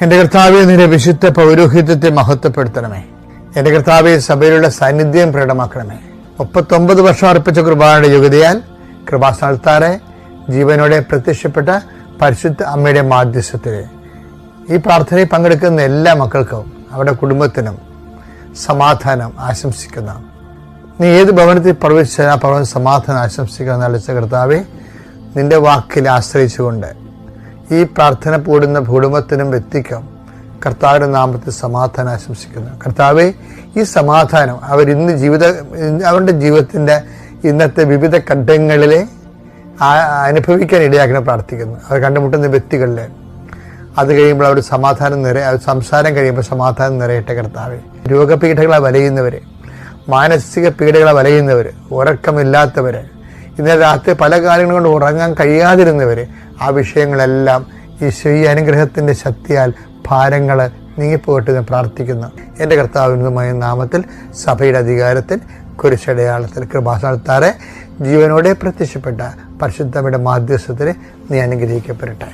എൻ്റെ കർത്താവേ, നിന്റെ വിശുദ്ധ പൗരോഹിത്യത്തെ മഹത്വപ്പെടുത്തണമേ. എൻ്റെ കർത്താവേ, സഭയിലുള്ള സാന്നിധ്യം പ്രകടമാക്കണമേ. 39 വർഷം അർപ്പിച്ച കൃപായുടെ യോഗ്യതയാൽ കൃപാസ്ഥാനത്താറെ ജീവനോടെ പ്രത്യക്ഷപ്പെട്ട പരിശുദ്ധ അമ്മയുടെ മാധ്യസ്ഥത്തില് ഈ പ്രാർത്ഥനയിൽ പങ്കെടുക്കുന്ന എല്ലാ മക്കൾക്കും അവരുടെ കുടുംബത്തിനും സമാധാനം ആശംസിക്കുന്ന, നീ ഏത് ഭവനത്തിൽ പ്രവേശിച്ചാൽ ആ ഭവനം സമാധാനം ആശംസിക്കുന്ന അളിച്ച കർത്താവെ, നിന്റെ വാക്കിൽ ആശ്രയിച്ചുകൊണ്ട് ഈ പ്രാർത്ഥന കൂടുന്ന കുടുംബത്തിനും വ്യക്തിക്കും കർത്താവിൻ്റെ നാമത്തിൽ സമാധാനം ആശംസിക്കുന്നു. കർത്താവെ, ഈ സമാധാനം അവരുടെ ജീവിതത്തിൻ്റെ ഇന്നത്തെ വിവിധ ഘട്ടങ്ങളിലെ അനുഭവിക്കാൻ ഇടയാക്കണം പ്രാർത്ഥിക്കുന്നു. അവർ കണ്ടുമുട്ടുന്ന വ്യക്തികളിൽ അത് കഴിയുമ്പോൾ അവർ സംസാരം കഴിയുമ്പോൾ സമാധാനം നിറയട്ടെ. കർത്താവെ, രോഗപീഠകളെ വലയുന്നവര്, മാനസിക പീഡകളെ വലയുന്നവര്, ഉറക്കമില്ലാത്തവര്, ഇന്നലെ രാത്രി പല കാര്യങ്ങൾ കൊണ്ട് ഉറങ്ങാൻ കഴിയാതിരുന്നവര്, ആ വിഷയങ്ങളെല്ലാം ഈ അനുഗ്രഹത്തിൻ്റെ ശക്തിയാൽ ഭാരങ്ങൾ നീങ്ങിപ്പോയിട്ട് ഞാൻ പ്രാർത്ഥിക്കുന്നു. എൻ്റെ കർത്താവിനുമായ നാമത്തിൽ സഭയുടെ അധികാരത്തിൽ കുരിശടയാളത്തിൽ കൃപാസ്ഥാനത്താറെ ജീവനോടെ പ്രത്യക്ഷപ്പെട്ട പരിശുദ്ധയുടെ മാധ്യസ്ഥത്തിൽ നീ അനുഗ്രഹിക്കപ്പെടട്ടെ.